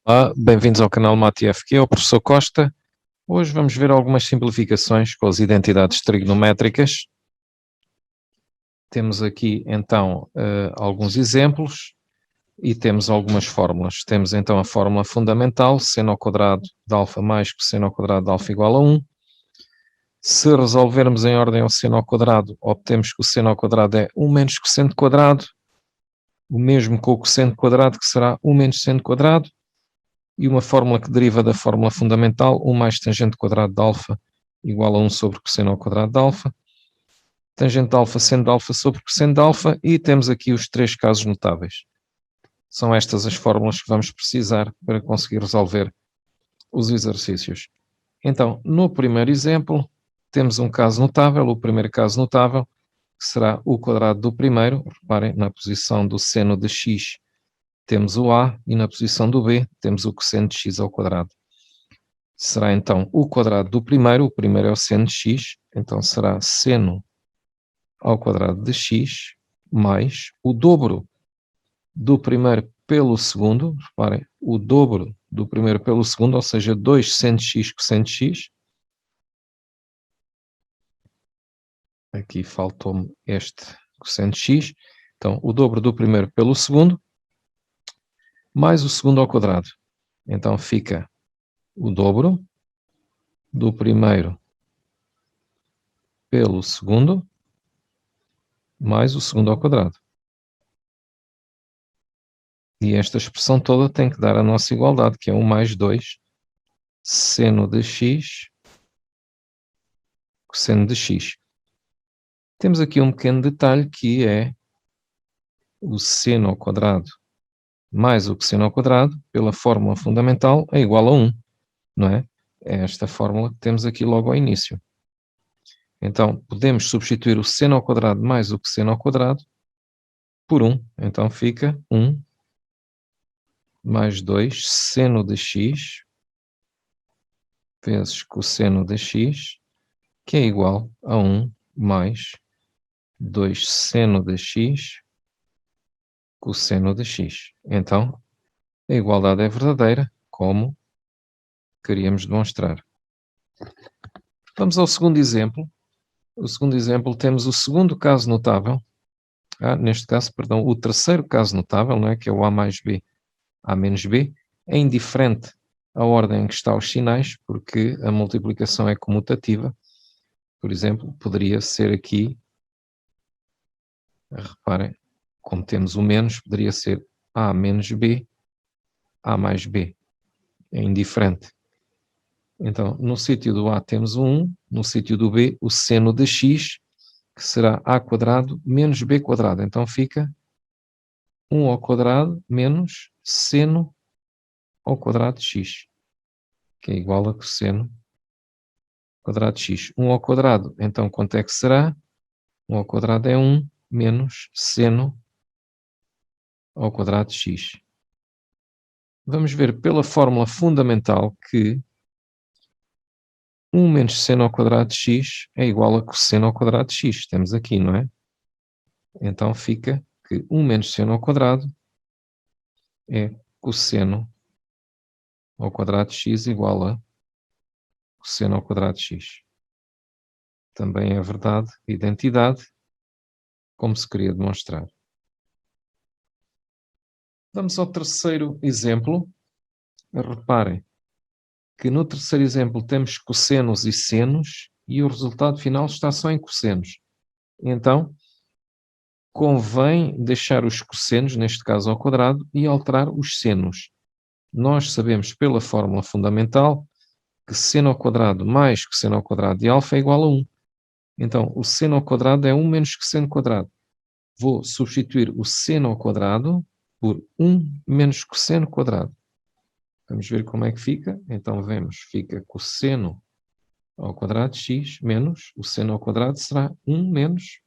Olá, bem-vindos ao canal MATF, que é o professor Costa. Hoje vamos ver algumas simplificações com as identidades trigonométricas. Temos aqui então alguns exemplos e temos algumas fórmulas. Temos então a fórmula fundamental, seno ao quadrado de alfa mais cosseno ao quadrado de alfa igual a 1. Se resolvermos em ordem ao seno ao quadrado, obtemos que o seno ao quadrado é 1 menos cosseno quadrado, o mesmo com o cosseno quadrado, que será 1 menos seno quadrado. E uma fórmula que deriva da fórmula fundamental, 1 mais tangente quadrado de alfa igual a 1 sobre cosseno ao quadrado de alfa. Tangente de alfa, seno de alfa sobre cosseno de alfa. E temos aqui os três casos notáveis. São estas as fórmulas que vamos precisar para conseguir resolver os exercícios. Então, no primeiro exemplo, temos um caso notável, o primeiro caso notável, que será o quadrado do primeiro. Reparem, na posição do seno de x temos o a e na posição do b temos o cosseno de x ao quadrado. Será então o quadrado do primeiro, o primeiro é o seno de x, então será seno ao quadrado de x mais o dobro do primeiro pelo segundo, reparem, o dobro do primeiro pelo segundo, ou seja, 2 seno de x cosseno de x. Aqui faltou-me este cosseno de x. Então, o dobro do primeiro pelo segundo, mais o segundo ao quadrado. Então, fica o dobro do primeiro pelo segundo, mais o segundo ao quadrado. E esta expressão toda tem que dar a nossa igualdade, que é 1 mais 2 seno de x cosseno de x. Temos aqui um pequeno detalhe que é o seno ao quadrado mais o cosseno ao quadrado, pela fórmula fundamental, é igual a 1, não é? É esta fórmula que temos aqui logo ao início. Então, podemos substituir o seno ao quadrado mais o cosseno ao quadrado por 1. Então, fica 1 mais 2 seno de x vezes cosseno de x, que é igual a 1 mais 2 seno de x cosseno de x. Então, a igualdade é verdadeira, como queríamos demonstrar. Vamos ao segundo exemplo. O segundo exemplo temos o segundo caso notável, neste caso, perdão, o terceiro caso notável, não é? Que é o a mais b, a menos b. É indiferente a ordem em que estão os sinais, porque a multiplicação é comutativa. Por exemplo, poderia ser aqui, reparem, como temos o menos, poderia ser a menos b, a mais b. É indiferente. Então, no sítio do a temos o 1, no sítio do b o seno de x, que será a quadrado menos b quadrado. Então fica 1 ao quadrado menos seno ao quadrado de x, que é igual a cosseno quadrado de x. 1 ao quadrado, então quanto é que será? 1 ao quadrado é 1 menos seno ao quadrado de x. Vamos ver pela fórmula fundamental que 1 menos seno ao quadrado de x é igual a cosseno ao quadrado de x. Temos aqui, não é? Então fica que 1 menos seno ao quadrado é cosseno ao quadrado de x igual a cosseno ao quadrado de x. Também é verdade, identidade, como se queria demonstrar. Vamos ao terceiro exemplo. Reparem que no terceiro exemplo temos cossenos e senos e o resultado final está só em cossenos. Então, convém deixar os cossenos, neste caso ao quadrado, e alterar os senos. Nós sabemos pela fórmula fundamental que seno ao quadrado mais cosseno ao quadrado de alfa é igual a 1. Então, o seno ao quadrado é 1 menos cosseno quadrado. Vou substituir o seno ao quadrado por 1 menos cosseno quadrado. Vamos ver como é que fica. Então, vemos, fica cosseno ao quadrado de x menos o seno ao quadrado será 1 menos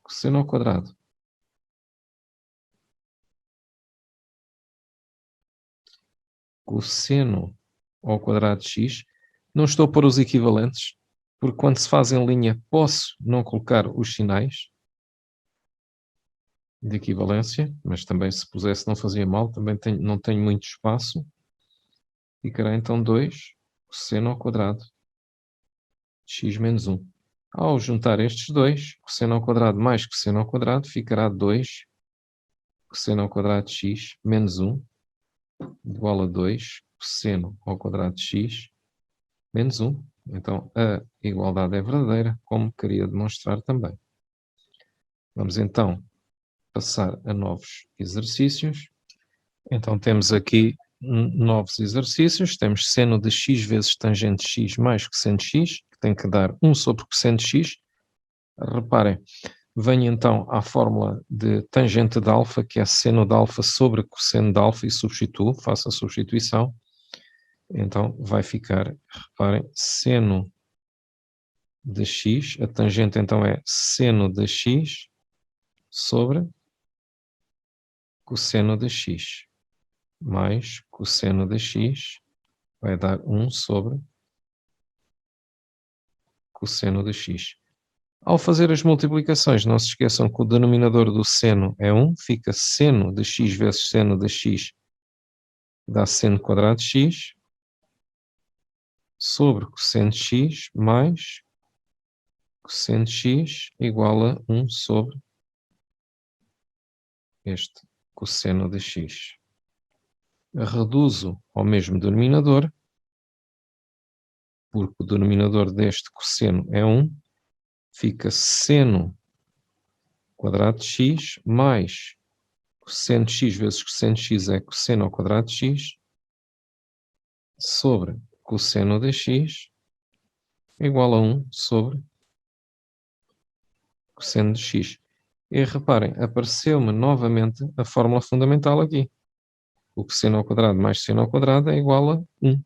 cosseno ao quadrado. Cosseno ao quadrado de x. Não estou a pôr os equivalentes, porque quando se faz em linha posso não colocar os sinais. de equivalência, mas também se pusesse não fazia mal, também não tenho muito espaço. Ficará então 2 cosseno ao quadrado de x menos 1. Ao juntar estes dois, cosseno ao quadrado mais cosseno ao quadrado, ficará 2 cosseno ao quadrado de x menos 1 igual a 2 cosseno ao quadrado de x menos 1. Então, a igualdade é verdadeira, como queria demonstrar também. Vamos então passar a novos exercícios. Então, temos aqui novos exercícios. Temos seno de x vezes tangente de x mais cosseno de x, que tem que dar 1 sobre cosseno de x. Reparem, venho então à fórmula de tangente de alfa, que é seno de alfa sobre cosseno de alfa, e substituo, faço a substituição. Então, vai ficar, reparem, seno de x, a tangente então é seno de x sobre cosseno de x, mais cosseno de x vai dar 1 sobre cosseno de x. Ao fazer as multiplicações, não se esqueçam que o denominador do seno é 1, fica seno de x vezes seno de x dá seno quadrado de x, sobre cosseno de x mais cosseno de x igual a 1 sobre este cosseno de x. Reduzo ao mesmo denominador, porque o denominador deste cosseno é 1, fica seno quadrado de x mais cosseno de x vezes cosseno de x é cosseno ao quadrado de x sobre cosseno de x igual a 1 sobre cosseno de x. E reparem, apareceu-me novamente a fórmula fundamental aqui. O cosseno ao quadrado mais seno ao quadrado é igual a 1.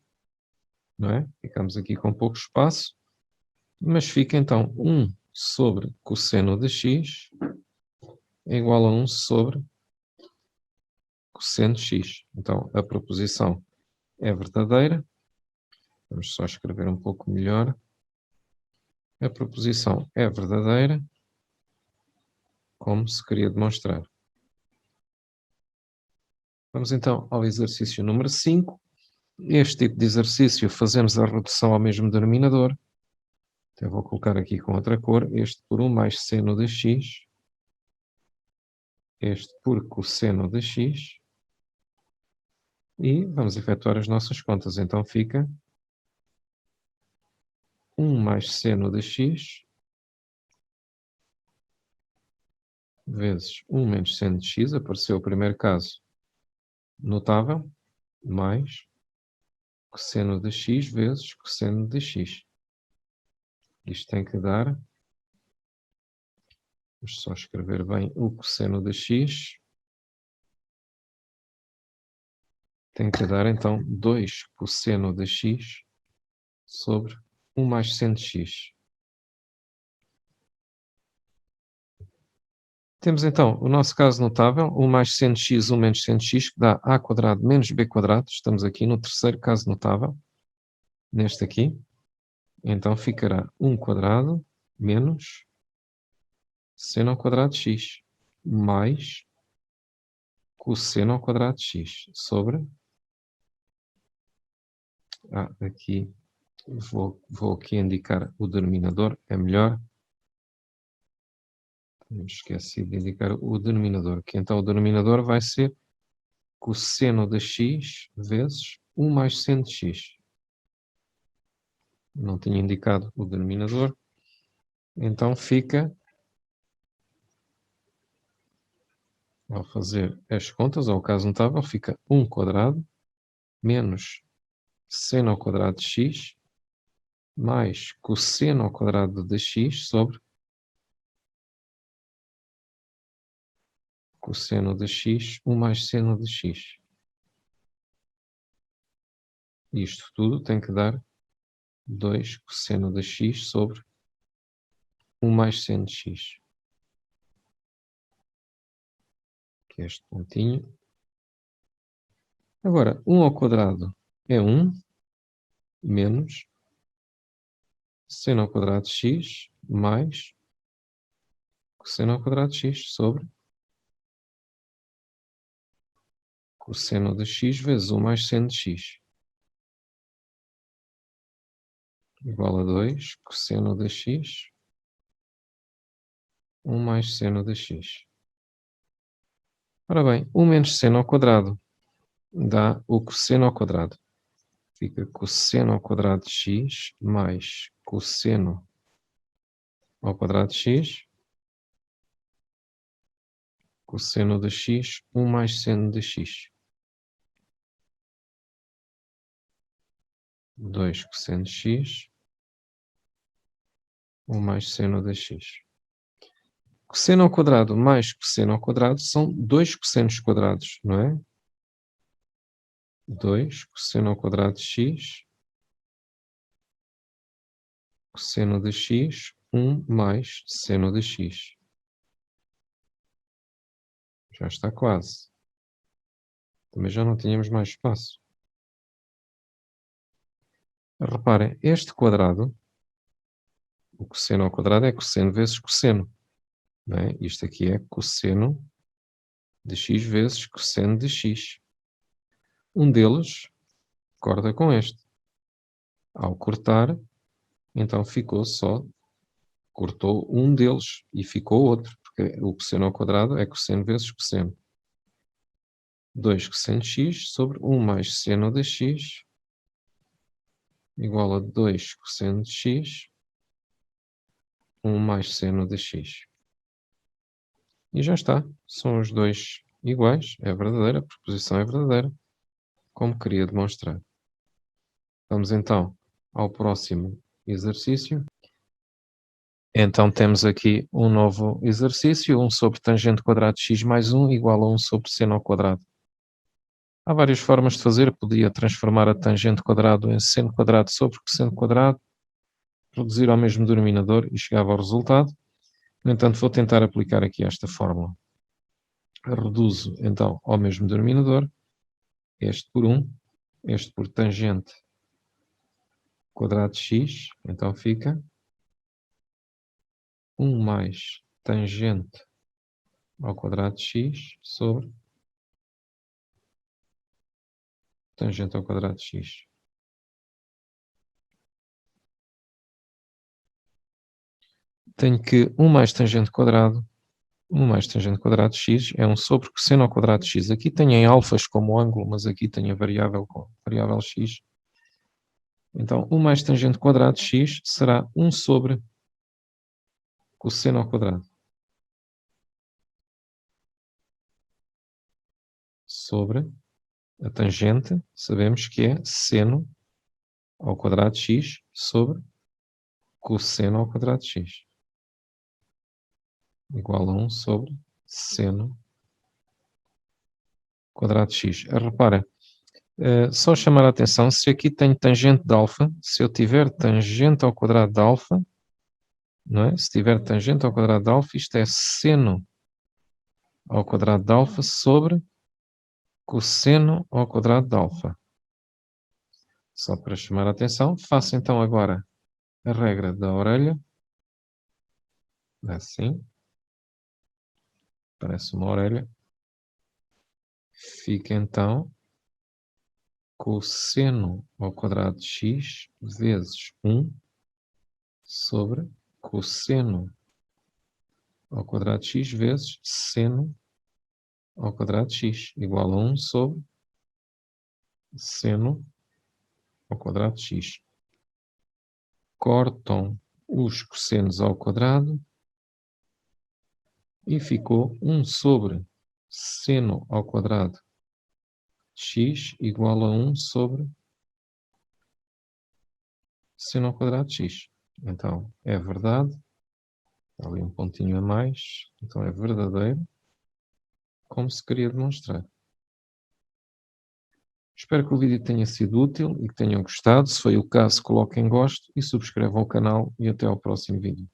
Não é? Ficamos aqui com pouco espaço, mas fica então 1 sobre cosseno de x é igual a 1 sobre cosseno de x. Então, a proposição é verdadeira. Vamos só escrever um pouco melhor. A proposição é verdadeira, como se queria demonstrar. Vamos então ao exercício número 5. Este tipo de exercício fazemos a redução ao mesmo denominador. Até vou colocar aqui com outra cor. Este por 1 mais seno de x. Este por cosseno de x. E vamos efetuar as nossas contas. Então fica 1 mais seno de x vezes 1 menos seno de x, apareceu o primeiro caso notável, mais cosseno de x vezes cosseno de x. Isto tem que dar, vamos só escrever bem o cosseno de x, tem que dar então 2 cosseno de x sobre 1 mais seno de x. Temos então o nosso caso notável, 1 mais seno de x, 1 menos seno de x, que dá a quadrado menos b quadrado. Estamos aqui no terceiro caso notável, neste aqui. Então ficará 1 quadrado menos seno ao quadrado de x, mais cosseno ao quadrado de x, sobre... aqui vou aqui indicar o denominador, é melhor. Esqueci de indicar o denominador, que então o denominador vai ser cosseno de x vezes 1 mais seno de x. Não tinha indicado o denominador, então fica, ao fazer as contas, ao caso notável, fica 1 quadrado menos seno ao quadrado de x mais cosseno ao quadrado de x sobre cosseno de x, 1 mais seno de x. Isto tudo tem que dar 2 cosseno de x sobre 1 mais seno de x. Que é este pontinho. Agora, 1 ao quadrado é 1, menos seno ao quadrado de x, mais cosseno ao quadrado de x sobre cosseno de x vezes 1 mais seno de x. Igual a 2 cosseno de x, 1 mais seno de x. Ora bem, 1 menos seno ao quadrado dá o cosseno ao quadrado. Fica cosseno ao quadrado de x mais cosseno ao quadrado de x, cosseno de x, 1 mais seno de x. 2 cosseno de x, 1 mais seno de x. Cosseno ao quadrado mais cosseno ao quadrado são 2 cossenos quadrados, não é? 2 cosseno ao quadrado de x, cosseno de x, 1 mais seno de x. Já está quase. Também já não tínhamos mais espaço. Reparem, este quadrado, o cosseno ao quadrado é cosseno vezes cosseno. Não é? Isto aqui é cosseno de x vezes cosseno de x. Um deles corta com este. Ao cortar, então ficou só, cortou um deles e ficou outro, porque o cosseno ao quadrado é cosseno vezes cosseno. 2 cosseno de x sobre 1 mais seno de x igual a 2 cosseno de x, 1 mais seno de x. E já está. São os dois iguais. É verdadeira, a proposição é verdadeira, como queria demonstrar. Vamos então ao próximo exercício. Então temos aqui um novo exercício, 1 sobre tangente quadrado de x mais 1 igual a 1 sobre seno ao quadrado. Há várias formas de fazer, podia transformar a tangente quadrado em seno quadrado sobre cosseno quadrado, reduzir ao mesmo denominador e chegava ao resultado. No entanto, vou tentar aplicar aqui esta fórmula. Reduzo então ao mesmo denominador, este por 1, este por tangente quadrado de x, então fica 1 mais tangente ao quadrado de x sobre tangente ao quadrado de x. Tenho que 1 mais tangente quadrado de x é 1 sobre cosseno ao quadrado de x. Aqui tenho em alfas como ângulo, mas aqui tenho a variável com variável x. Então, 1 mais tangente quadrado de x será 1 sobre cosseno ao quadrado. Sobre a tangente, sabemos que é seno ao quadrado de x sobre cosseno ao quadrado de x. Igual a 1 sobre seno quadrado de x. Repara, só chamar a atenção, se aqui tenho tangente de alfa, se eu tiver tangente ao quadrado de alfa, não é? Se tiver tangente ao quadrado de alfa, isto é seno ao quadrado de alfa sobre cosseno ao quadrado de alfa. Só para chamar a atenção, faço então agora a regra da orelha. Assim. Parece uma orelha. Fica então cosseno ao quadrado de x vezes 1 sobre cosseno ao quadrado de x vezes seno ao quadrado de x, igual a 1 sobre seno ao quadrado de x. Cortam os cossenos ao quadrado e ficou 1 sobre seno ao quadrado de x igual a 1 sobre seno ao quadrado de x. Então, é verdade. Ali um pontinho a mais. Então, é verdadeiro, como se queria demonstrar. Espero que o vídeo tenha sido útil e que tenham gostado. Se foi o caso, coloquem gosto e subscrevam o canal e até ao próximo vídeo.